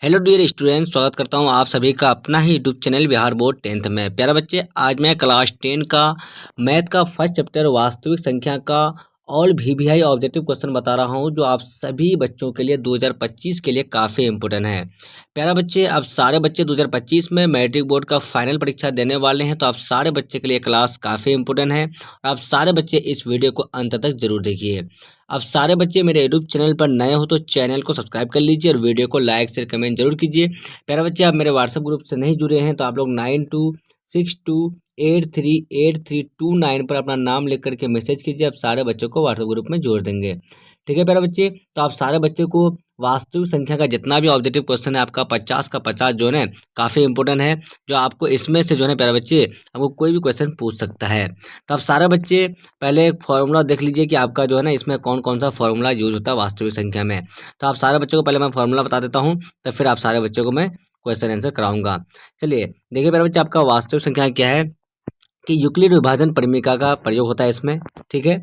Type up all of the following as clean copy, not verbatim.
Hello dear student, स्वागत करता हूं आप सभी का अपना ही YouTube channel Bihar board 10th में। प्यारे बच्चे, आज मैं क्लास 10 का मैथ का फर्स्ट चैप्टर वास्तविक संख्या का ऑल वीवीआई ऑब्जेक्टिव क्वेश्चन बता रहा हूं, जो आप सभी बच्चों के लिए 2025 के लिए काफ़ी इंपॉर्टेंट है। प्यारे बच्चे, आप सारे बच्चे 2025 में मैट्रिक बोर्ड का फाइनल परीक्षा देने वाले हैं, तो आप सारे बच्चे के लिए क्लास काफ़ी इंपॉर्टेंट है और आप सारे बच्चे इस वीडियो को अंत तक जरूर देखिए। आप सारे बच्चे मेरे यूट्यूब चैनल पर नए हो तो चैनल को सब्सक्राइब कर लीजिए और वीडियो को लाइक शेयर कमेंट जरूर कीजिए। प्यारे बच्चे, आप मेरे व्हाट्सएप ग्रुप से नहीं जुड़े हैं तो आप लोग 9262838329 पर अपना नाम लिख करके मैसेज कीजिए। आप सारे बच्चों को व्हाट्सएप ग्रुप में जोड़ देंगे। ठीक है प्यारे बच्चे, तो आप सारे बच्चे को वास्तविक संख्या का जितना भी ऑब्जेक्टिव क्वेश्चन है आपका 50 का 50 जो है काफ़ी इंपॉर्टेंट है, जो आपको इसमें से जो है प्यारे बच्चे आपको कोई भी क्वेश्चन पूछ सकता है। तो आप सारे बच्चे पहले एक फार्मूला देख लीजिए कि आपका जो है ना इसमें कौन कौन सा फार्मूला यूज होता है वास्तविक संख्या में। तो आप सारे बच्चों को पहले मैं फार्मूला बता देता हूँ, तो फिर आप सारे बच्चों को मैं क्वेश्चन आंसर कराऊंगा। चलिए देखिए मेरे बच्चे, आपका वास्तविक संख्या क्या है कि यूक्लिड विभाजन परिमिका का प्रयोग होता है इसमें। ठीक है,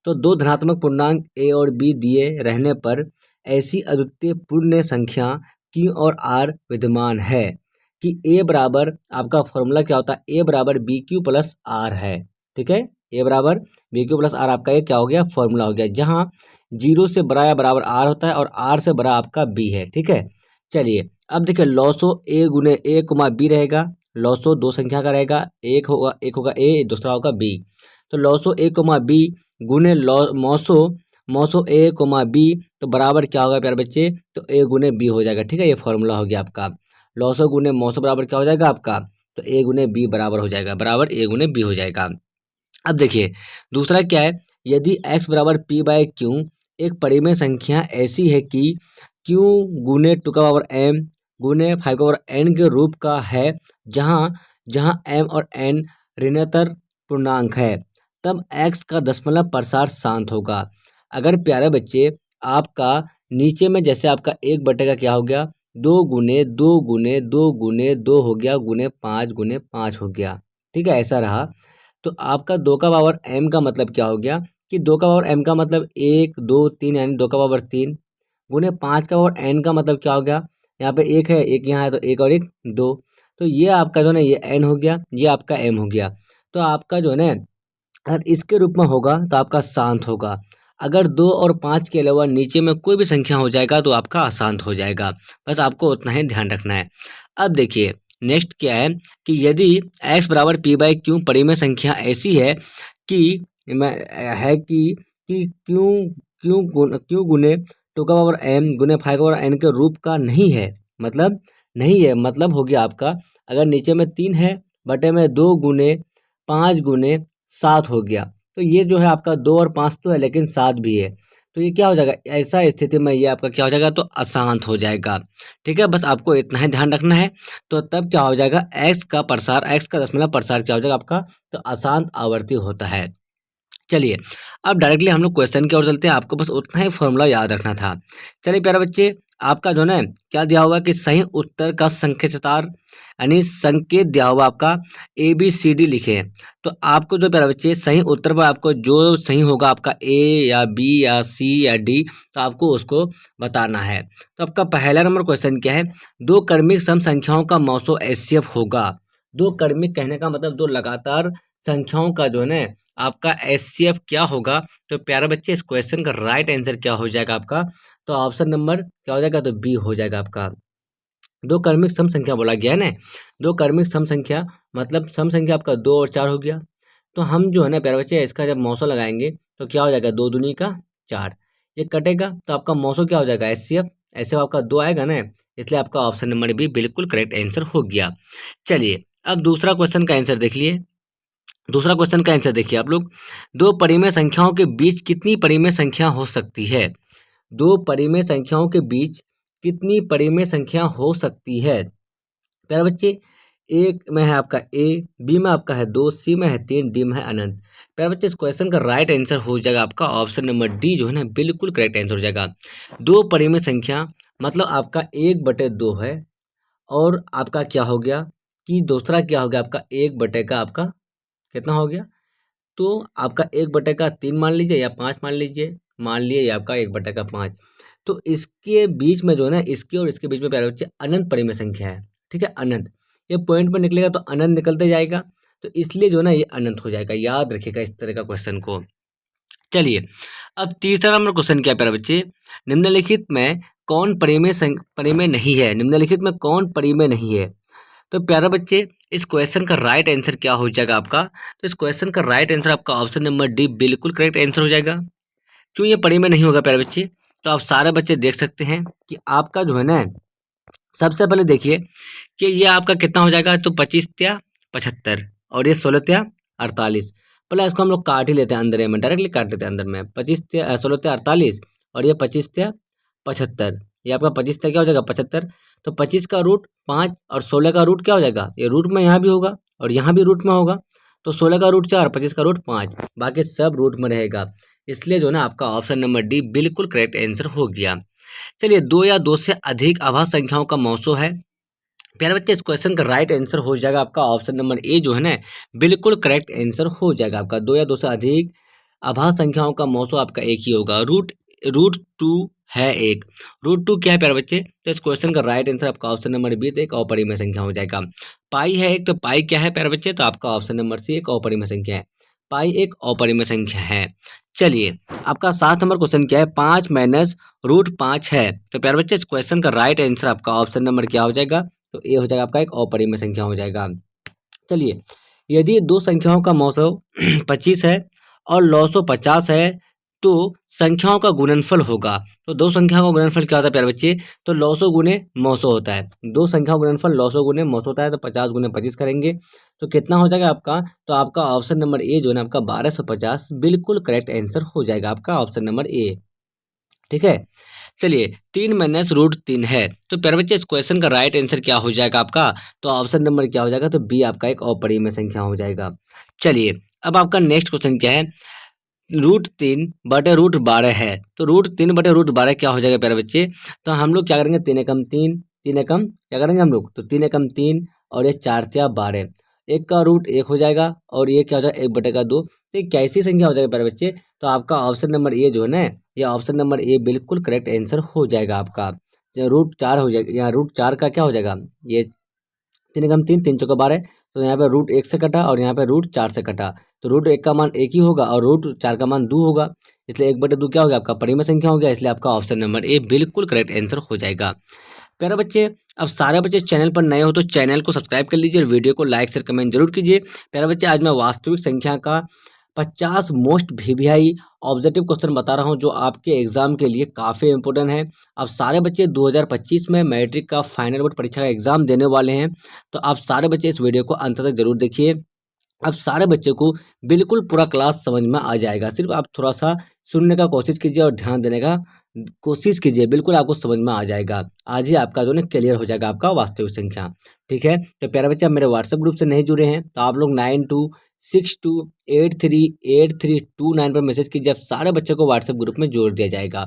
तो दो धनात्मक पूर्णांक ए और बी दिए रहने पर ऐसी अद्वितीय पूर्ण संख्या क्यू और आर विद्यमान है कि ए बराबर, आपका फॉर्मूला क्या होता है, ए बराबर बी क्यू प्लस आर है। ठीक है, ए बराबर बी क्यू प्लस आर आपका ये क्या हो गया, फॉर्मूला हो गया, जहाँ जीरो से बड़ा या बराबर आर होता है और आर से बड़ा आपका बी है। ठीक है, चलिए अब देखिए लॉसो ए गुने ए कुमा बी रहेगा। लॉसो दो संख्या का रहेगा, एक होगा ए, दूसरा होगा बी। तो लॉसो ए कोमा बी गुने मौसो मौसो ए कोमा बी, तो बराबर क्या होगा प्यारे बच्चे, तो ए गुने बी हो जाएगा। ठीक है, ये फॉर्मूला हो गया आपका। लॉसो गुने मौसो बराबर क्या हो जाएगा आपका, तो ए गुने बी बराबर हो जाएगा, बराबर ए गुने बी हो जाएगा। अब देखिए दूसरा क्या है, यदि x बराबर पी बाय क्यू एक परिमेय संख्या ऐसी है कि क्यू गुने टू का पावर m गुने 5 का पावर n के रूप का है, जहाँ जहाँ m और n ऋणात्मक पूर्णांक है, तब x का दशमलव प्रसार शांत होगा। अगर प्यारे बच्चे आपका नीचे में जैसे आपका एक बटे का क्या हो गया, दो गुने दो गुने दो गुने दो हो गया गुने पाँच हो गया। ठीक है, ऐसा रहा। तो आपका दो का पावर m का मतलब क्या हो गया कि दो का पावर m का मतलब एक दो तीन, यानी दो का पावर तीन, गुने पाँच का पावर n का मतलब क्या हो गया, यहाँ पे एक है एक यहाँ है तो एक और एक दो, तो ये आपका जो है ना ये n हो गया, ये आपका m हो गया। तो आपका जो है ना अगर इसके रूप में होगा तो आपका शांत होगा। अगर दो और पाँच के अलावा नीचे में कोई भी संख्या हो जाएगा तो आपका अशांत हो जाएगा। बस आपको उतना ही ध्यान रखना है। अब देखिए नेक्स्ट क्या है कि यदि x बराबर पी बाई क्यू परिमेय संख्या ऐसी है कि मैं है कि क्यू गुने टू का पावर m गुने 5 का पावर n के रूप का नहीं है, मतलब नहीं है, मतलब हो गया आपका अगर नीचे में तीन है बटे में दो गुने पाँच गुने सात हो गया, तो ये जो है आपका दो और पाँच तो है लेकिन सात भी है, तो ये क्या हो जाएगा, ऐसा स्थिति में ये आपका क्या हो जाएगा, तो अशांत हो जाएगा। ठीक है, बस आपको इतना ही ध्यान रखना है। तो तब क्या हो जाएगा, एक्स का प्रसार, एक्स का दशमलव प्रसार क्या हो जाएगा आपका, तो अशांत आवर्ती होता है। चलिए अब डायरेक्टली हम लोग क्वेश्चन की ओर चलते हैं, आपको बस उतना ही फॉर्मूला याद रखना था। चलिए प्यारे बच्चे, आपका जो है ना क्या दिया हुआ कि सही उत्तर का संकेतसार यानी संकेत दिया हुआ आपका ABCD लिखे। तो आपको जो प्यारे बच्चे सही उत्तर पर आपको जो सही होगा आपका A या B या C या D, तो आपको उसको बताना है। तो आपका पहला नंबर क्वेश्चन क्या है, दो क्रमिक सम संख्याओं का मौसो HCF होगा। दो क्रमिक कहने का मतलब दो लगातार संख्याओं का जो है ना आपका HCF क्या होगा। तो प्यारे बच्चे इस क्वेश्चन का राइट आंसर क्या हो जाएगा आपका, तो ऑप्शन नंबर क्या हो जाएगा, तो बी हो जाएगा आपका। दो क्रमिक सम संख्या बोला गया है ना, दो क्रमिक सम संख्या मतलब सम संख्या आपका दो और चार हो गया। तो हम जो है ना प्यारे बच्चे इसका जब मौसो लगाएंगे तो क्या हो जाएगा, दो दूनी का चार, ये कटेगा तो आपका मौसो क्या हो जाएगा, HCF, ऐसे आपका दो आएगा ना, इसलिए आपका ऑप्शन नंबर बी बिल्कुल करेक्ट आंसर हो गया। चलिए अब दूसरा क्वेश्चन का आंसर देख लिए। दूसरा क्वेश्चन का आंसर देखिए आप लोग, दो परिमेय संख्याओं के बीच कितनी परिमेय संख्या हो सकती है। दो परिमेय संख्याओं के बीच कितनी परिमेय संख्या हो सकती है। प्यारे बच्चे, एक में है आपका ए, बी में आपका है दो, सी में है तीन, डी में है अनंत। प्यारे बच्चे इस क्वेश्चन का राइट आंसर हो जाएगा आपका ऑप्शन नंबर डी जो है ना बिल्कुल करेक्ट आंसर हो जाएगा। दो परिमेय संख्या मतलब आपका एक बटे दो है, और आपका क्या हो गया कि दूसरा क्या हो गया आपका एक बटे का आपका कितना हो गया, तो आपका एक बटे का तीन मान लीजिए या पाँच मान लीजिए, मान लिए आपका एक बटे का पाँच। तो इसके बीच में जो है ना, इसके और इसके बीच में प्यारे बच्चे अनंत परिमेय संख्या है। ठीक है, अनंत, ये पॉइंट पर निकलेगा तो अनंत निकलते जाएगा, तो इसलिए जो है ना ये अनंत हो जाएगा। याद रखिएगा इस तरह का क्वेश्चन को। चलिए, अब तीसरा नंबर क्वेश्चन क्या है प्यारे बच्चे, निम्नलिखित में कौन परिमेय नहीं है, निम्नलिखित में कौन परिमेय नहीं है। तो प्यारे बच्चे, इस क्वेश्चन का राइट आंसर क्या हो जाएगा आपका, तो इस क्वेश्चन का राइट आंसर आपका ऑप्शन नंबर डी बिल्कुल करेक्ट आंसर हो जाएगा। क्यों ये परिमेय नहीं होगा प्यारे बच्चे, तो आप सारे बच्चे देख सकते हैं कि आपका जो है ना, सबसे पहले देखिए कि ये आपका कितना हो जाएगा, तो 25 त्या 75 और ये 16 त्या 48। पहले इसको हम लोग काट ही लेते हैं अंदर में, डायरेक्टली काट लेते हैं अंदर में। 25 त्या 16 त्या 48 और ये 25 त्या 75। ये आपका 25 त्या क्या हो जाएगा 75। तो 25 का रूट 5 और 16 का रूट क्या हो जाएगा, ये रूट में यहाँ भी होगा और यहाँ भी रूट में होगा। तो 16 का रूट 4, 25 का रूट 5, बाकी सब रूट में रहेगा। इसलिए जो है ना आपका ऑप्शन नंबर डी बिल्कुल करेक्ट आंसर हो गया। चलिए, 2 या 2 से अधिक अभाज्य संख्याओं का मौसो है। प्यारे बच्चे, इस क्वेश्चन का राइट आंसर हो जाएगा आपका ऑप्शन नंबर ए जो है ना, बिल्कुल करेक्ट आंसर हो जाएगा आपका। 2 या 2 से अधिक अभाज्य संख्याओं का मौसो आपका एक ही होगा। रूट रूट टू है एक। रूट टू क्या है प्यारे बच्चे, तो इस क्वेश्चन का राइट आंसर आपका ऑप्शन नंबर बी तो एक अपरिमेय संख्या हो जाएगा। पाई है एक, तो पाई क्या है प्यारे बच्चे, तो आपका ऑप्शन नंबर सी एक अपरिमेय संख्या है। पाई एक अपरिमेय संख्या है। चलिए, आपका 7 नंबर क्वेश्चन क्या है, 5 माइनस रूट 5 है। तो प्यारे बच्चे, इस क्वेश्चन का राइट आंसर आपका ऑप्शन नंबर क्या हो जाएगा, तो ये हो जाएगा आपका एक अपरिमेय संख्या हो जाएगा। चलिए, यदि दो संख्याओं का मौसो 25 है और लॉसो 50 है, तो संख्याओं का गुणनफल होगा। तो दो संख्याओं का गुणनफल क्या होता है प्यारे बच्चे, तो लॉसो गुने मौसो होता है। दो संख्याओं का गुणनफल लॉसो गुने मौसो होता है, तो 50 गुने 25 करेंगे तो कितना हो जाएगा आपका, तो आपका ऑप्शन नंबर ए जो है ना आपका 1250 बिल्कुल करेक्ट आंसर हो जाएगा आपका ऑप्शन नंबर ए। ठीक है। चलिए, 3 माइनस रूट 3 है। तो प्यारे बच्चे, इस क्वेश्चन का राइट आंसर क्या हो जाएगा आपका, तो ऑप्शन नंबर क्या हो जाएगा, तो बी आपका एक अपरिमेय संख्या हो जाएगा। चलिए, अब आपका नेक्स्ट क्वेश्चन क्या है, रूट 3 बटे रूट 12 है। तो रूट 3 बटे रूट 12 क्या हो जाएगा प्यारे बच्चे, तो हम लोग क्या करेंगे, 3 एकम 3, 3 एकम क्या करेंगे हम लोग, तो 3 एकम 3 और ये 4 त्या 12, एक का रूट 1 हो जाएगा और ये क्या हो जाएगा 1 बटे का 2। तो ये कैसी संख्या हो जाएगा प्यारे बच्चे, तो आपका ऑप्शन नंबर ए जो है ना, ये ऑप्शन नंबर ए बिल्कुल करेक्ट आंसर हो जाएगा आपका। रूट 4 हो जाएगा, यहाँ रूट 4 का क्या हो जाएगा, ये 3 एकम 3, 3 चौका 12, तो यहाँ पे रूट 1 से कटा और यहाँ पे रूट 4 से कटा, तो रूट 1 का मान 1 ही होगा और रूट 4 का मान 2 होगा, इसलिए 1 बटे 2 क्या हो गया आपका परिमेय संख्या हो गया, इसलिए आपका ऑप्शन नंबर ए बिल्कुल करेक्ट आंसर हो जाएगा। प्यारे बच्चे, अब सारे बच्चे चैनल पर नए हो तो चैनल को सब्सक्राइब कर लीजिए और वीडियो को लाइक शेयर कमेंट जरूर कीजिए। प्यारे बच्चे, आज मैं वास्तविक संख्या का 50 मोस्ट वीवीआई ऑब्जेक्टिव क्वेश्चन बता रहा हूं जो आपके एग्जाम के लिए काफ़ी इंपॉर्टेंट है। अब सारे बच्चे 2025 में मैट्रिक का फाइनल बोर्ड परीक्षा का एग्जाम देने वाले हैं, तो आप सारे बच्चे इस वीडियो को अंत तक जरूर देखिए। अब सारे बच्चे को बिल्कुल पूरा क्लास समझ में आ जाएगा, सिर्फ आप थोड़ा सा सुनने का कोशिश कीजिए और ध्यान देने का कोशिश कीजिए, बिल्कुल आपको समझ में आ जाएगा। आज ही आपका जो है क्लियर हो जाएगा आपका वास्तविक संख्या। ठीक है, तो प्यारे बच्चे, आप मेरे व्हाट्सएप ग्रुप से नहीं जुड़े हैं तो आप लोग 9262838329 पर मैसेज कीजिए, आप सारे बच्चों को व्हाट्सएप ग्रुप में जोड़ दिया जाएगा।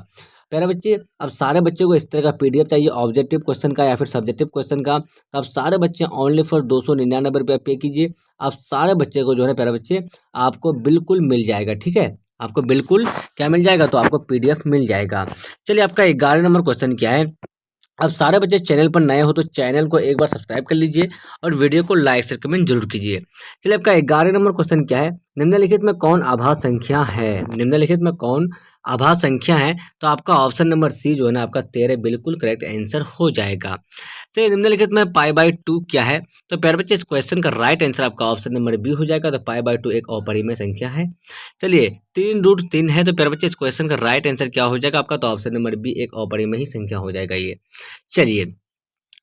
प्यारे बच्चे, अब सारे बच्चों को इस तरह का पीडीएफ चाहिए ऑब्जेक्टिव क्वेश्चन का या फिर सब्जेक्टिव क्वेश्चन का, तो आप सारे बच्चे ओनली फॉर 299 रुपये पे कीजिए। आप सारे बच्चे को जो है प्यारे बच्चे आपको बिल्कुल मिल जाएगा। ठीक है, आपको बिल्कुल क्या मिल जाएगा, तो आपको पीडीएफ मिल जाएगा। चलिए, आपका 11 नंबर क्वेश्चन क्या है, अब सारे बच्चे चैनल पर नए हो तो चैनल को एक बार सब्सक्राइब कर लीजिए और वीडियो को लाइक शेयर कमेंट जरूर कीजिए। चलिए, आपका 11 नंबर क्वेश्चन क्या है, निम्नलिखित में कौन आभाज्य संख्या है, निम्नलिखित में कौन आभाज्य संख्या है, तो आपका ऑप्शन नंबर सी जो है ना आपका 13 बिल्कुल करेक्ट आंसर हो जाएगा। चलिए, निम्नलिखित में पाई बाई 2 क्या है, तो प्यारे बच्चे, इस क्वेश्चन का राइट आंसर आपका ऑप्शन नंबर बी हो जाएगा, तो पाई बाई 2 एक अपरिमेय संख्या है। चलिए, 3 रूट 3 है, तो प्यारे बच्चे, इस क्वेश्चन का राइट आंसर क्या हो जाएगा आपका, तो ऑप्शन नंबर बी एक अपरिमेय ही संख्या हो जाएगा ये। चलिए,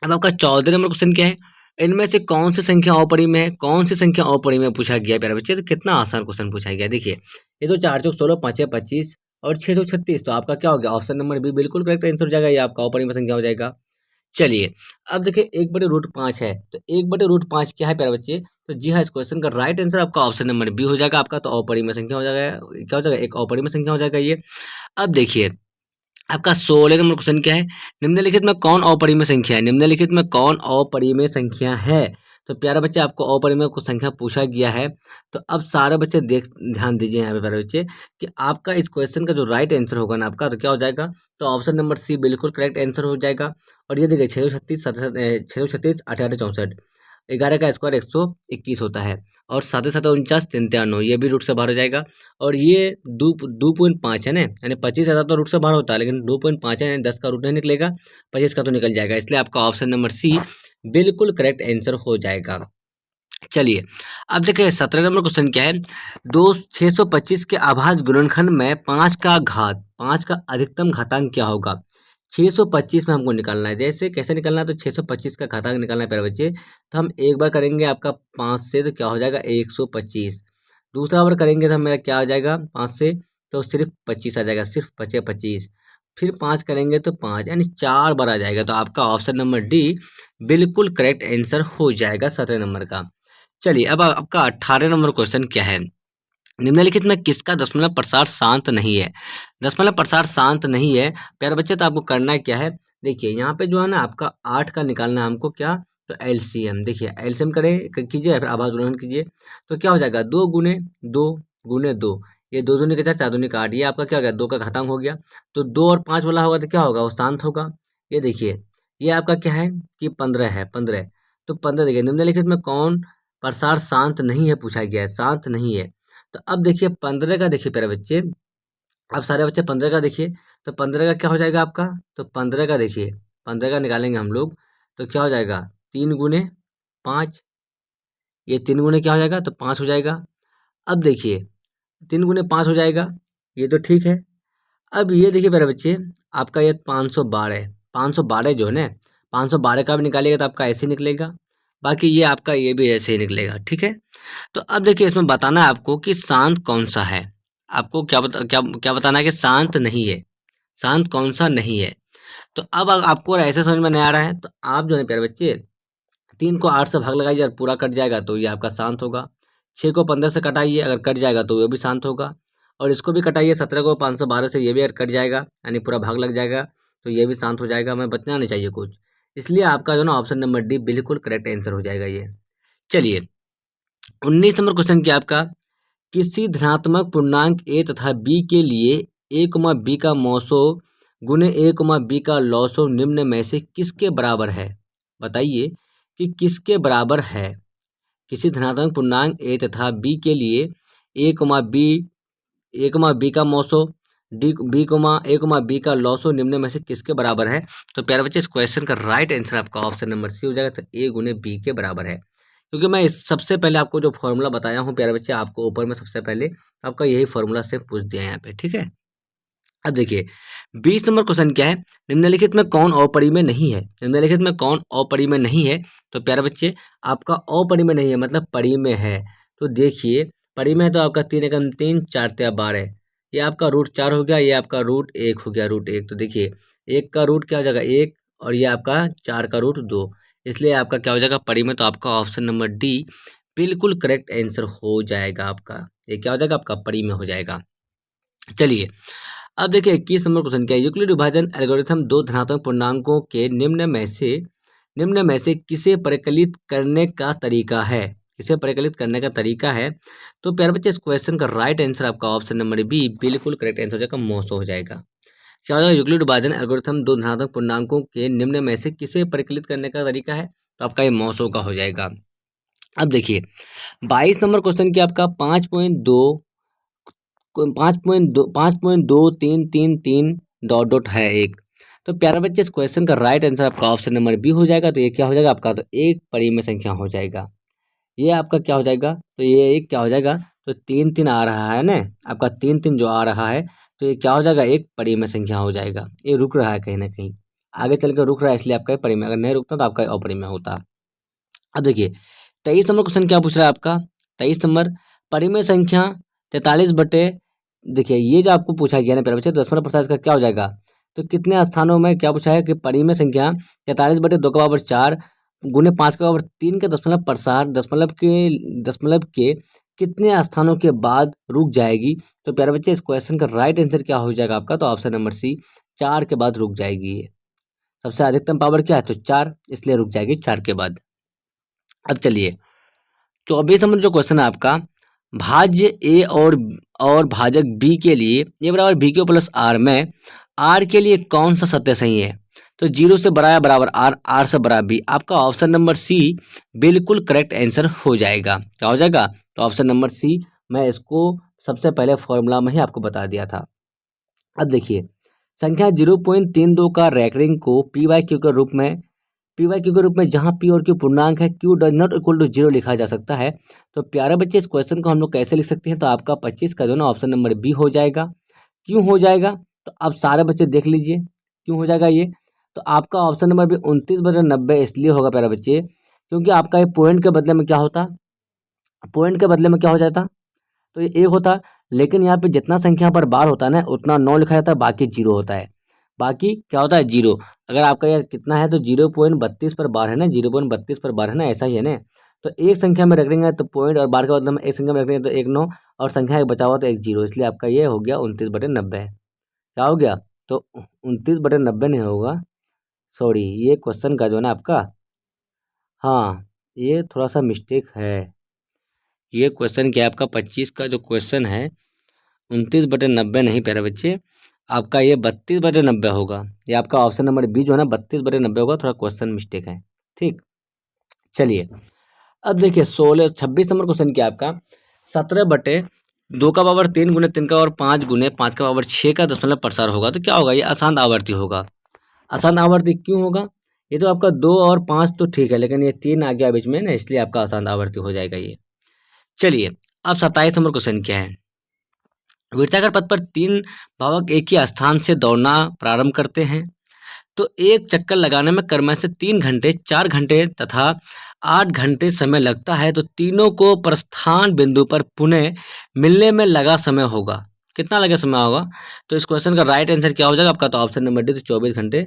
अब आपका 14 नंबर क्वेश्चन क्या है, इनमें से कौन सी संख्या अपरिमेय है, कौन सी संख्या अपरिमेय पूछा गया है प्यारे बच्चे, तो कितना आसान क्वेश्चन पूछा गया है। देखिए, ये तो 4 चौक 16, 5 25 और 6 चौक 36, तो आपका क्या हो गया, ऑप्शन नंबर बी बिल्कुल करेक्ट आंसर हो जाएगा, ये आपका अपरिमेय संख्या हो जाएगा। चलिए, अब देखिए 1 बटे रूट 5 है, तो 1 बटे रूट 5 क्या है प्यारे बच्चे, तो जी हाँ, इस क्वेश्चन का राइट आंसर आपका ऑप्शन नंबर बी हो जाएगा आपका, तो अपरिमेय संख्या हो जाएगा, क्या हो जाएगा, एक अपरिमेय संख्या हो जाएगा ये। अब देखिए, आपका 16 नंबर क्वेश्चन क्या है, निम्नलिखित में कौन अपरिमेय संख्या है, निम्नलिखित में कौन अपरिमेय संख्या है, तो प्यारे बच्चे आपको अपरिमेय कुछ संख्या पूछा गया है। तो अब सारे बच्चे ध्यान दीजिए यहाँ पे प्यारे बच्चे कि आपका इस क्वेश्चन का जो राइट आंसर होगा ना आपका, तो क्या हो जाएगा, तो ऑप्शन नंबर सी बिल्कुल करेक्ट आंसर हो जाएगा। और ये देखिए 636 636 88 64, 11 का स्क्वायर 121 होता है, और 7 7 49 93, ये भी रूट से बाहर हो जाएगा। और ये 2.5 है ना, यानी 25,000 तो रूट से बाहर होता है, लेकिन 2.5 है, यानी 10 का रूट नहीं निकलेगा, 25 का तो निकल जाएगा, इसलिए आपका ऑप्शन नंबर सी बिल्कुल करेक्ट आंसर हो जाएगा। चलिए अब देखिए 17 नंबर क्वेश्चन क्या है, 625 के अभाज्य गुणनखंड में 5 का अधिकतम घातांक क्या होगा। 625 में हमको निकालना है, जैसे कैसे निकालना है, तो 625 का घातांक निकालना है प्यारे बच्चे। तो हम एक बार करेंगे आपका 5 से, तो क्या हो जाएगा 125। दूसरा बार करेंगे तो मेरा क्या हो जाएगा 5 से, तो सिर्फ 25 आ जाएगा, सिर्फ 25। फिर 5 करेंगे तो 5, यानी 4 बार आ जाएगा। तो आपका ऑप्शन नंबर डी बिल्कुल करेक्ट आंसर हो जाएगा 17 नंबर का। चलिए अब आपका 18 नंबर क्वेश्चन क्या है, निम्नलिखित में किसका दशमलव प्रसार शांत नहीं है। दशमलव प्रसार शांत नहीं है प्यारे बच्चे, तो आपको करना है क्या है, देखिए यहाँ पे जो है ना आपका 8 का निकालना है हमको, क्या, तो एलसीएम। देखिए एलसीएम कीजिए, फिर आभाज्य गुणन कीजिए, तो क्या हो जाएगा 2 गुने 2 गुने 2, ये 2 दूनी के 4, 4 दूनी का 8, ये आपका क्या हो गया 2 का घातांक हो गया। तो 2 और 5 वाला होगा तो क्या होगा, वो शांत होगा। ये देखिए ये आपका क्या है कि 15 है, 15। तो 15 देखिए निम्नलिखित में कौन प्रसार शांत नहीं है, पूछा गया है, शांत नहीं है। तो अब देखिए 15 का देखिए प्यारे बच्चे, अब सारे बच्चे 15 का देखिए, तो 15 का क्या हो जाएगा आपका, तो 15 का देखिए, 15 का निकालेंगे हम लोग, तो क्या हो जाएगा 3 गुने 5, ये 3 गुने क्या हो जाएगा, तो 5 हो जाएगा। अब देखिए 3 गुने 5 हो जाएगा, ये तो ठीक है। अब ये देखिए मेरे बच्चे, आपका ये 512, 512 जो है ना, 512 का भी निकालिएगा तो आपका ऐसे ही निकलेगा, बाकी ये आपका ये भी ऐसे ही निकलेगा, ठीक है। तो अब देखिए इसमें बताना है आपको कि शांत कौन सा है, आपको क्या बताना है कि शांत नहीं है, शांत कौन सा नहीं है। तो अब आपको ऐसे समझ में नहीं आ रहा है, तो आप जो है प्यारे बच्चे 3 को 8 से भाग लगाइए और पूरा कट जाएगा तो ये आपका शांत होगा। 6 को 15 से कटाइए, अगर कट जाएगा तो ये भी शांत होगा। और इसको भी कटाइए 17 को 512 से, ये भी अगर कट जाएगा यानी पूरा भाग लग जाएगा तो ये भी शांत हो जाएगा, हमें बचना नहीं चाहिए कुछ। इसलिए आपका जो ना ऑप्शन नंबर डी बिल्कुल करेक्ट आंसर हो जाएगा ये। चलिए 19 नंबर क्वेश्चन क्या आपका, किसी धनात्मक पूर्णांक a तथा b के लिए a, b का मौसो गुने a, b का लॉसो निम्न में से किसके बराबर है। बताइए कि किसके बराबर है। किसी धनात्मक पूर्णांक a तथा b के लिए a, b का मौसो b का लॉसो निम्न में से किसके बराबर है। तो प्यारे बच्चे इस क्वेश्चन का राइट आंसर आपका ऑप्शन नंबर सी हो जाएगा, तो a गुने b के बराबर है। क्योंकि मैं इस सबसे पहले आपको जो फॉर्मूला बताया हूँ प्यारे बच्चे, आपको ऊपर में सबसे पहले आपका यही फॉर्मूला से पूछ दिया है यहाँ पे, ठीक है। अब देखिए 20 नंबर क्वेश्चन क्या है, निम्नलिखित में कौन अपरिमेय नहीं है। निम्नलिखित में कौन अपरिमेय नहीं है, तो प्यारे बच्चे आपका अपरिमेय नहीं है मतलब परिमेय है। तो देखिए परिमेय तो आपका 3 एकम 3, 4 तिया 12, ये आपका रूट 4 हो गया, ये आपका रूट 1 हो गया, रूट 1। तो देखिए 1 का रूट क्या हो जाएगा 1, और ये आपका 4 का रूट 2, इसलिए आपका क्या हो जाएगा परिमेय। तो आपका ऑप्शन नंबर डी बिल्कुल करेक्ट आंसर हो जाएगा आपका, ये क्या हो जाएगा आपका परिमेय हो जाएगा। चलिए अब देखिए 21 नंबर क्वेश्चन क्या है, यूक्लिड विभाजन एल्गोरिथम दो धनात्मक पूर्णांकों के निम्न में से किसे परिकलित करने का तरीका है, किसे परिकलित करने का तरीका है। तो प्यारे बच्चे इस क्वेश्चन का राइट आंसर आपका ऑप्शन नंबर बी बिल्कुल करेक्ट आंसर हो जाएगा, मौसो हो जाएगा। क्या हो जाएगा, यूक्लिड विभाजन एल्गोरिथम दो धनात्मक पूर्णांकों के निम्न में से किसे परिकलित करने का तरीका है, तो आपका ये मौसो का हो जाएगा। अब देखिए 22 नंबर क्वेश्चन की आपका 5.2 डॉट डॉट है एक। तो प्यारे बच्चे इस क्वेश्चन का राइट आंसर आपका ऑप्शन नंबर बी हो जाएगा। तो ये क्या हो जाएगा आपका, तो एक परिमेय संख्या हो जाएगा, ये आपका क्या हो जाएगा, तो ये एक क्या हो जाएगा, तो 3 3 आ रहा है ना आपका, 3 3 जो आ रहा है, तो ये क्या हो जाएगा एक परिमेय संख्या हो जाएगा। ये रुक रहा है कहीं ना कहीं, आगे चल कर रुक रहा है, इसलिए आपका परिमेय, अगर नहीं रुकता तो आपका अपरिमेय होता। अब देखिए 23 नंबर क्वेश्चन क्या पूछ रहा है आपका, 23 नंबर परिमेय संख्या 43 बटे, देखिए ये जो आपको पूछा गया ना प्यारे बच्चे, दशमलव प्रसार का क्या हो जाएगा, तो कितने स्थानों में क्या पूछा है कि परिमेय संख्या 43 बटे 2 का पावर 4 गुने 5 का पावर 3 का दशमलव प्रसार दशमलव के कितने स्थानों के बाद रुक जाएगी। तो प्यारे बच्चे इस क्वेश्चन का राइट आंसर क्या हो जाएगा आपका, तो ऑप्शन नंबर सी 4 के बाद रुक जाएगी। ये सबसे अधिकतम पावर क्या है, तो 4, इसलिए रुक जाएगी 4 के बाद। अब चलिए 24 नंबर जो क्वेश्चन है आपका, भाज्य ए और भाजक बी के लिए ए बराबर बी क्यू प्लस आर में आर के लिए कौन सा सत्य सही है? तो 0 से बड़ा या बराबर आर, आर से बड़ा बी, आपका ऑप्शन नंबर सी बिल्कुल करेक्ट आंसर हो जाएगा। क्या हो जाएगा? तो ऑप्शन नंबर सी, मैं इसको सबसे पहले फॉर्मूला में ही आपको बता दिया था। अब देखिए संख्या 0.32 का रैंकिंग को पी वाई क्यू के रूप में जहां पी और क्यू पूर्णांक है, Q does not equal to 0 लिखा जा सकता है। तो प्यारे बच्चे इस क्वेश्चन को हम लोग कैसे लिख सकते हैं? तो आपका 25 का जो ना ऑप्शन नंबर बी हो जाएगा। क्यों हो जाएगा? तो आप सारे बच्चे देख लीजिए क्यों हो जाएगा ये। तो आपका ऑप्शन नंबर बी 29/90 इसलिए होगा प्यारे बच्चे, क्योंकि आपका ये पॉइंट के बदले में क्या होता, पॉइंट के बदले में क्या हो जाता, तो ये एक होता। लेकिन यहाँ पे जितना संख्या पर बार होता है ना उतना 9 लिखा जाता है, बाकी 0 होता है। बाकी क्या होता है? 0। अगर आपका यह कितना है तो 0.32 पर बार है ना, 0.32 पर बार है ना, ऐसा ही है ना। तो एक संख्या में रख देंगे तो पॉइंट और बार का मतलब में एक संख्या में रख देंगे तो एक 9 और संख्या एक बचा हुआ तो एक 0, इसलिए आपका ये हो गया 29/90। क्या हो गया? तो 29/90 नहीं होगा, सॉरी ये क्वेश्चन का जो है ना आपका, हाँ ये थोड़ा सा मिस्टेक है। ये क्वेश्चन क्या है आपका 25 का जो क्वेश्चन है 29/90 नहीं प्यारे बच्चे, आपका ये 32/90 होगा। ये आपका ऑप्शन नंबर बी जो है ना 32/90 होगा, थोड़ा क्वेश्चन मिस्टेक है। ठीक, चलिए अब देखिए 26 नंबर क्वेश्चन क्या है आपका, 17/2 का पावर 3 गुने 3 का पावर 5 गुने 5 का पावर 6 का दशमलव प्रसार होगा। तो क्या होगा? ये आसान आवर्ती होगा। आसान आवर्ती क्यों होगा? ये तो आपका 2 और 5 तो ठीक है, लेकिन ये 3 आ गया बीच में ना, इसलिए आपका आसान आवर्ती हो जाएगा ये। चलिए अब 27 नंबर क्वेश्चन क्या है, वृत्ताकार पथ पर 3 भावक एक ही स्थान से दौड़ना प्रारंभ करते हैं तो एक चक्कर लगाने में क्रमशः से 3 घंटे, 4 घंटे तथा 8 घंटे समय लगता है, तो तीनों को प्रस्थान बिंदु पर पुनः मिलने में लगा समय होगा। कितना लगा समय होगा? तो इस क्वेश्चन का राइट आंसर क्या हो जाएगा आपका? तो ऑप्शन नंबर डी, तो 24 घंटे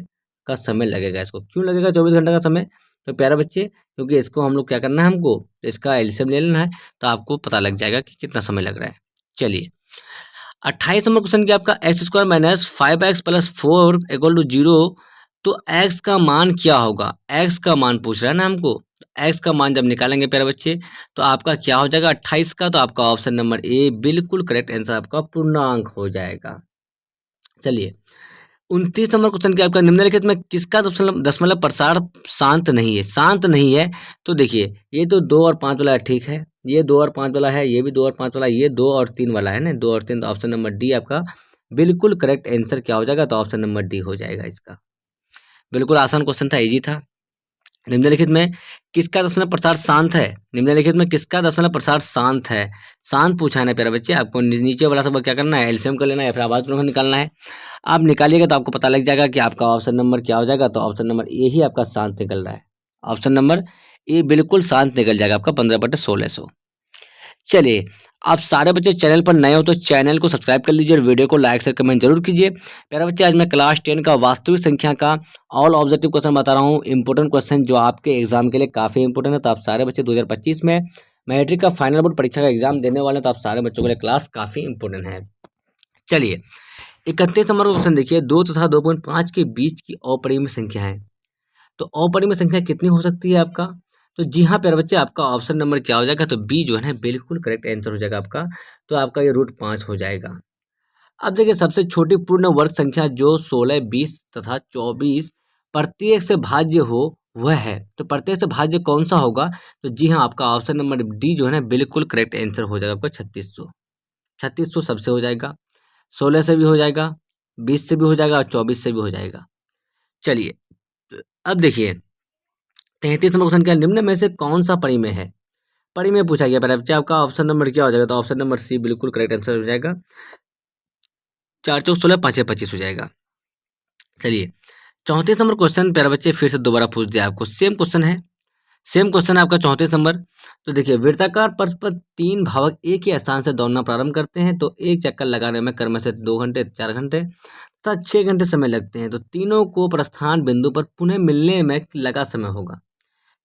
का समय लगेगा। इसको क्यों लगेगा 24 घंटे का समय? तो प्यारे बच्चे क्योंकि इसको हम लोग क्या करना है, हमको इसका एलसीएम ले लेना है, तो आपको पता लग जाएगा कि कितना समय लग रहा है। चलिए 28 नंबर क्वेश्चन क्या आपका, x² minus 5x plus 4 equal to 0, तो x का मान क्या होगा? x का मान पूछ रहा है ना हमको। x का मान जब निकालेंगे प्यारे बच्चे तो आपका क्या हो जाएगा 28 का, तो आपका ऑप्शन नंबर ए बिल्कुल करेक्ट आंसर आपका पूर्णांक हो जाएगा। चलिए 29 नंबर क्वेश्चन क्या आपका, निम्नलिखित में किसका दशमलव दशमलव प्रसार शांत नहीं है? शांत नहीं है तो देखिए ये तो 2 और 5 वाला ठीक है, ये 2 और 5 वाला है, ये भी 2 और 5 वाला, ये 2 और 3 वाला है ना, 2 और 3, तो ऑप्शन नंबर डी आपका बिल्कुल करेक्ट आंसर क्या हो जाएगा? तो ऑप्शन नंबर डी हो जाएगा इसका। बिल्कुल आसान क्वेश्चन था, इजी था। निम्नलिखित में किसका दशमलव प्रसार शांत है? निम्नलिखित में किसका दशमलव प्रसार शांत है? शांत पूछा है ना प्यारे बच्चे, आपको नीचे वाला सब क्या करना है, एलसीएम कर लेना है या फिर आवाज गुणनफल निकालना है। आप निकालिएगा तो आपको पता लग जाएगा कि आपका ऑप्शन नंबर क्या हो जाएगा। तो ऑप्शन नंबर ए ही आपका शांत निकल रहा है। ऑप्शन नंबर ए बिल्कुल शांत निकल जाएगा आपका 15/1600। चलिए आप सारे बच्चे चैनल पर नए हो तो चैनल को सब्सक्राइब कर लीजिए और वीडियो को लाइक शेयर कमेंट जरूर कीजिए। प्यारे बच्चे आज मैं क्लास 10 का वास्तविक संख्या का ऑल ऑब्जेक्टिव क्वेश्चन बता रहा हूँ, इंपॉर्टेंट क्वेश्चन जो आपके एग्जाम के लिए काफ़ी इंपॉर्टेंट है। तो आप सारे बच्चे 2025 में मैट्रिक का फाइनल बोर्ड परीक्षा का एग्जाम देने वाले हैं, तो आप सारे बच्चों के लिए क्लास काफ़ी इंपॉर्टेंट है। चलिए 31 नंबर क्वेश्चन देखिए, 2 तथा 2.5 के बीच की अपरिमेय संख्या है, तो अपरिमेय संख्या कितनी हो सकती है आपका? तो जी हाँ प्यारे बच्चे आपका ऑप्शन नंबर क्या हो जाएगा? तो बी जो है ना बिल्कुल करेक्ट आंसर हो जाएगा आपका। तो आपका ये √5 हो जाएगा। अब देखिए सबसे छोटी पूर्ण वर्ग संख्या जो 16, 20 तथा 24 प्रत्येक से भाज्य हो वह है, तो प्रत्येक से भाज्य कौन सा होगा? तो जी हाँ आपका ऑप्शन नंबर डी जो है ना बिल्कुल करेक्ट आंसर हो जाएगा आपका 3600। 3600 सबसे हो जाएगा, 16 से भी हो जाएगा, 20 से भी हो जाएगा और 24 से भी हो जाएगा। चलिए अब देखिए 33 नंबर क्वेश्चन क्या, निम्न में से कौन सा परिमेय है? परिमेय पूछा गया पहले बच्चे, आपका ऑप्शन नंबर क्या हो जाएगा? तो ऑप्शन नंबर सी बिल्कुल करेक्ट आंसर हो जाएगा। 4 चौक 16, 5 25 हो जाएगा। चलिए 34 नंबर क्वेश्चन प्यारे बच्चे फिर से दोबारा पूछ दिया आपको, सेम क्वेश्चन है, सेम क्वेश्चन है आपका 34 नंबर। तो देखिए वृत्ताकार पथ पर 3 भावक एक ही स्थान से दौड़ना प्रारंभ करते हैं तो एक चक्कर लगाने में क्रमशः से 2 घंटे, 4 घंटे तथा 6 घंटे समय लगते हैं, तो तीनों को प्रस्थान बिंदु पर पुनः मिलने में लगा समय होगा।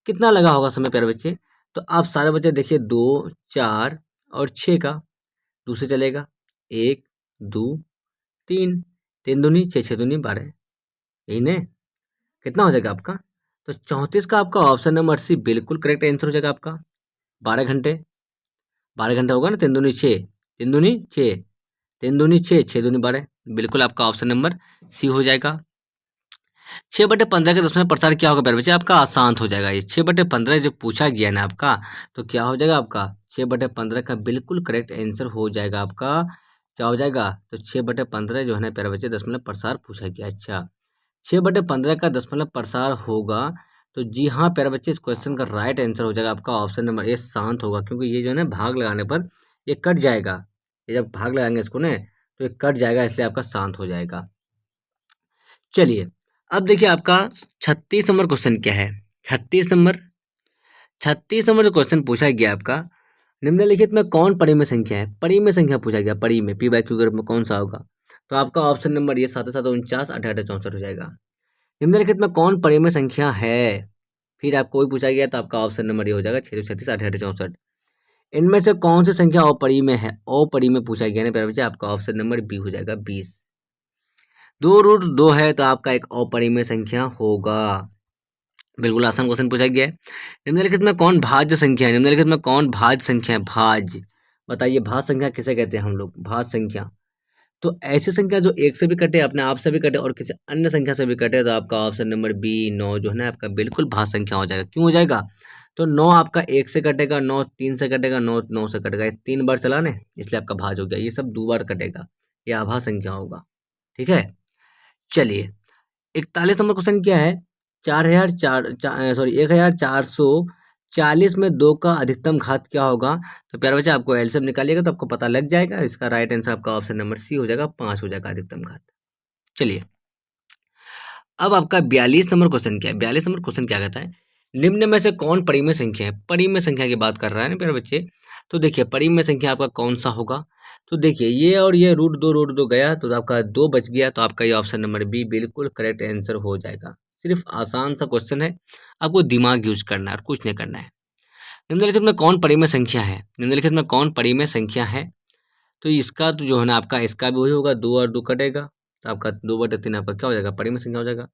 कितना लगा होगा समय प्यारे बच्चे? तो आप सारे बच्चे देखिए 2, 4 और 6 का 2 से चलेगा, 1, 2, 3, 3 दूनी 6, 6 दूनी 12, यही ने कितना हो जाएगा आपका? तो 34 का आपका ऑप्शन नंबर सी बिल्कुल करेक्ट आंसर हो जाएगा आपका। 12 घंटे, 12 घंटे होगा ना, 3 दूनी 6, 3 दूनी 6, 3 दूनी 6, 6 दूनी 12, बिल्कुल आपका ऑप्शन नंबर सी हो जाएगा। 6/15 के दशमलव प्रसार क्या होगा प्यारे बच्चे, आपका आसान हो जाएगा। ये 6/15 जो पूछा गया ना आपका, तो क्या हो जाएगा आपका 6/15 का बिल्कुल करेक्ट आंसर हो जाएगा आपका। क्या हो जाएगा, तो 6/15 जो है ना प्यारे बच्चे दशमलव प्रसार पूछा गया। अच्छा, 6/15 का दशमलव प्रसार होगा, तो जी हाँ प्यारे बच्चे इस क्वेश्चन का राइट आंसर हो जाएगा आपका ऑप्शन नंबर ए शांत होगा, क्योंकि ये जो है ना भाग लगाने पर ये कट जाएगा। ये जब भाग लगाएंगे इसको ना तो ये कट जाएगा, इसलिए आपका शांत हो जाएगा। चलिए, अब देखिए आपका 36 नंबर क्वेश्चन क्या है। 36 नंबर जो क्वेश्चन पूछा गया आपका, निम्नलिखित में कौन परिमेय संख्या है। परिमेय संख्या पूछा गया, परिमेय पी बाई क्यू ग्रुप में कौन सा होगा, तो आपका ऑप्शन नंबर ये 7 7 49 18 64 हो जाएगा। निम्नलिखित में कौन परिमेय संख्या है, फिर आपको कोई पूछा गया तो आपका ऑप्शन नंबर ये हो जाएगा 6 36 18 64। इनमें से कौन सी संख्या अपरिमेय है, अपरिमेय पूछा गया ना प्यारे बच्चे, आपका ऑप्शन नंबर बी हो जाएगा 20। 2√2 है तो आपका एक अपरिमेय संख्या होगा। बिल्कुल आसान क्वेश्चन पूछा गया है। निम्नलिखित में कौन भाज्य संख्या है, निम्नलिखित में कौन भाज्य संख्या है, भाज्य बताइए, भाज्य संख्या किसे कहते हैं हम लोग, भाज्य संख्या। तो ऐसी संख्या जो एक से भी कटे, अपने आप से भी कटे और किसी अन्य संख्या से भी कटे, तो आपका ऑप्शन नंबर बी 9 जो है ना आपका बिल्कुल भाज्य संख्या हो जाएगा। क्यों हो जाएगा, तो 9 आपका 1 से कटेगा, 9 3 से कटेगा, 9 9 से कटेगा, ये 3 बार चला ना, इसलिए आपका भाज्य हो गया। ये सब 2 बार कटेगा, ये आभाज्य संख्या होगा। ठीक है, चलिए 41 नंबर क्वेश्चन क्या है। 1440 में 2 का अधिकतम घात क्या होगा, तो प्यारे बच्चे आपको एलसीएम निकालिएगा तो आपको पता लग जाएगा। इसका राइट आंसर आपका ऑप्शन नंबर सी हो जाएगा, 5 हो जाएगा अधिकतम घात। चलिए, अब आपका 42 नंबर क्वेश्चन क्या है। 42 नंबर क्वेश्चन क्या कहता है, निम्न में से कौन परिमेय संख्या है। परिमेय संख्या की बात कर रहा है ना प्यारे बच्चे, तो देखिए परिमेय संख्या आपका कौन सा होगा, तो देखिए ये और ये √2 गया तो आपका 2 बच गया, तो आपका ये ऑप्शन नंबर बी बिल्कुल करेक्ट आंसर हो जाएगा। सिर्फ आसान सा क्वेश्चन है, आपको दिमाग यूज करना है और कुछ नहीं करना है। निम्नलिखित में कौन परिमेय संख्या है, निम्नलिखित में कौन परिमेय संख्या है, तो इसका तो जो है ना आपका इसका भी वही होगा, 2 और 2 कटेगा, तो आपका 2/3 आपका क्या हो जाएगा, परिमेय संख्या हो जाएगा।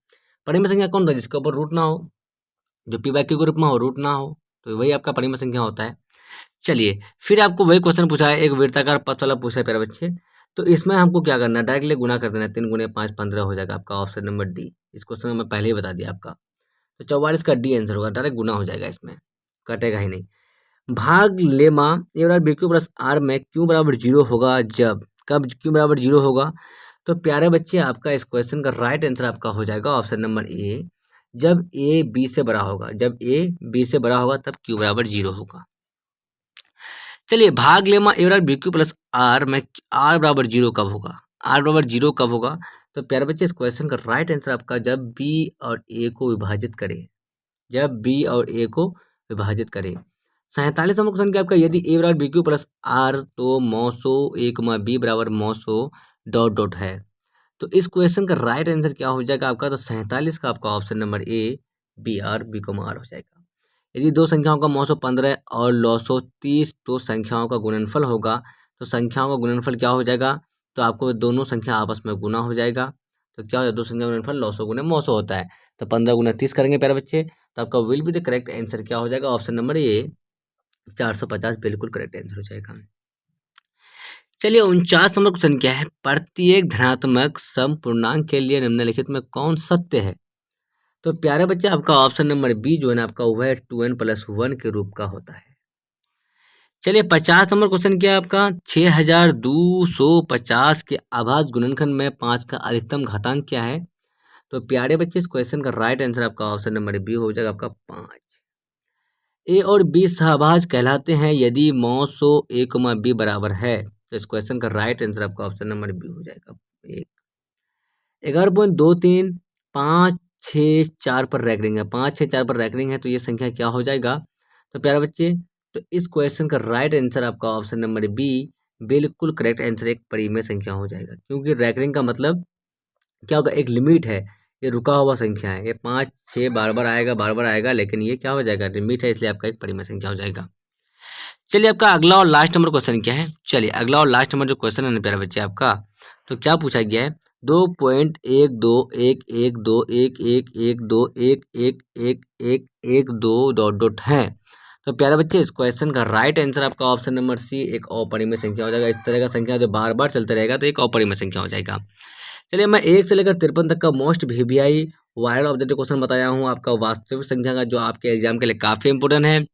परिमेय संख्या कौन था, जिसके ऊपर रूट ना हो, जो पी बाई क्यू ग्रुप में हो, रूट ना हो, तो वही आपका परिमेय संख्या होता है। चलिए, फिर आपको वही क्वेश्चन पूछा है, एक वृत्ताकार पथ वाला पूछा है प्यारे बच्चे, तो इसमें हमको क्या करना है, डायरेक्टली गुना कर देना है। 3 × 5 15 हो जाएगा आपका ऑप्शन नंबर डी। इस क्वेश्चन में मैं पहले ही बता दिया आपका, तो 44 का डी आंसर होगा, डायरेक्ट गुना हो जाएगा, इसमें कटेगा ही नहीं। भाग लेमा ए बराबर बी क्यू प्लस आर में क्यू बराबर 0 होगा जब, कब क्यू बराबर 0 होगा, तो प्यारे बच्चे आपका इस क्वेश्चन का राइट आंसर आपका हो जाएगा ऑप्शन नंबर ए, जब ए बी से बड़ा होगा, जब ए बी से बड़ा होगा तब क्यू बराबर 0 होगा। चलिए, भाग लेमा ए बराबर बी क्यू प्लस आर में आर बराबर 0 कब होगा, आर बराबर 0 कब होगा, तो प्यारे बच्चे इस क्वेश्चन का राइट आंसर आपका जब बी और ए को विभाजित करे, जब बी और ए को विभाजित करे। 47 नंबर क्वेश्चन क्या आपका, यदि ए बराबर बी क्यू प्लस आर तो मौसो एक मा बी बराबर मौसो डॉट डॉट है, तो इस क्वेश्चन का राइट आंसर क्या हो जाएगा आपका, तो 47 का आपका option number A B R B को आर हो जाएगा। यदि दो संख्याओं का 915 और 930 तो संख्याओं का गुणनफल होगा, तो संख्याओं का गुणनफल क्या हो जाएगा, तो आपको दोनों संख्या आपस में गुना हो जाएगा, तो क्या हो जाएगा, दो संख्या का गुणनफल 900 गुना 900 होता है, तो 15 × 30 करेंगे प्यारे बच्चे, तो आपका will be the correct answer क्या हो जाएगा, ऑप्शन नंबर ए 450 बिल्कुल करेक्ट आंसर हो जाएगा। चलिए 49 नंबर क्वेश्चन क्या है, प्रत्येक धनात्मक सम पूर्णांक के लिए निम्नलिखित में कौन सत्य है, तो प्यारे बच्चे आपका ऑप्शन नंबर बी जो है ना आपका वह 2n + 1 के रूप का होता है। चलिए 50 नंबर क्वेश्चन क्या है आपका, 6250 के अभाज्य गुणनखंड में 5 का अधिकतम घातांक क्या है, तो प्यारे बच्चे इस क्वेश्चन का राइट आंसर आपका ऑप्शन नंबर बी हो जाएगा आपका 5। ए और बी सहभाज्य कहलाते हैं यदि मौसो ए, बी बराबर है, तो इस क्वेश्चन का राइट आंसर आपका ऑप्शन नंबर बी हो जाएगा 1। 11.23 5 6 4 पर रैंकिंग है, 5 6 4 पर रैंकिंग है, तो ये संख्या क्या हो जाएगा, तो प्यारे बच्चे तो इस क्वेश्चन का राइट आंसर आपका ऑप्शन नंबर बी बिल्कुल करेक्ट आंसर एक परिमेय संख्या हो जाएगा, क्योंकि रैंकिंग का मतलब क्या होगा, एक लिमिट है, ये रुका हुआ संख्या है, ये 5 6 बार बार आएगा, लेकिन ये क्या हो जाएगा, लिमिट है, इसलिए आपका एक परिमेय संख्या हो जाएगा। चलिए आपका अगला और लास्ट नंबर क्वेश्चन क्या है, चलिए अगला और लास्ट नंबर जो क्वेश्चन है ना प्यारे बच्चे आपका, तो क्या पूछा गया है, 2.1211121112111211122 हैं। तो प्यारे बच्चे इस क्वेश्चन का राइट आंसर आपका ऑप्शन नंबर सी एक अपरिमेय संख्या हो जाएगा। इस तरह का संख्या जो बार बार चलते रहेगा तो एक अपरिमेय संख्या हो जाएगा। चलिए मैं 1 से लेकर 53 तक का most VVI viral objective question बताया हूँ आपका वास्तविक संख्या का, जो आपके एग्जाम के लिए काफी इंपोर्टेंट है।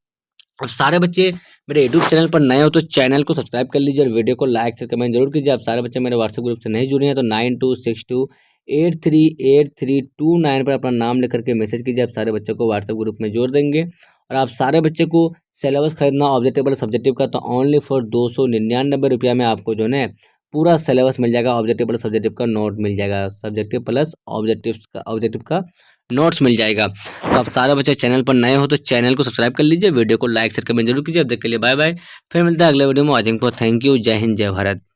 अब सारे बच्चे मेरे यूट्यूब चैनल पर नए हो तो चैनल को सब्सक्राइब कर लीजिए और वीडियो को लाइक शेयर कमेंट जरूर कीजिए। आप सारे बच्चे मेरे व्हाट्सएप ग्रुप से नहीं जुड़े हैं तो 9262838329 पर अपना नाम लेकर के मैसेज कीजिए। आप सारे बच्चों को व्हाट्सएप ग्रुप में जोड़ देंगे। और आप सारे बच्चे को सिलेबस खरीदना ऑब्जेक्टिव सब्जेक्टिव का तो ओनली फॉर 299 रुपया में आपको जो है पूरा सिलेबस मिल जाएगा। ऑब्जेक्टिव सब्जेक्टिव का नोट मिल जाएगा, सब्जेक्टिव प्लस ऑब्जेक्टिव का नोट्स मिल जाएगा। तो आप सारे बच्चे चैनल पर नए हो तो चैनल को सब्सक्राइब कर लीजिए, वीडियो को लाइक शेयर कमेंट जरूर कीजिए। अब तक के लिए बाय बाय, फिर मिलता है अगले वीडियो में। वॉचिंग फॉर थैंक यू, जय हिंद जय भारत।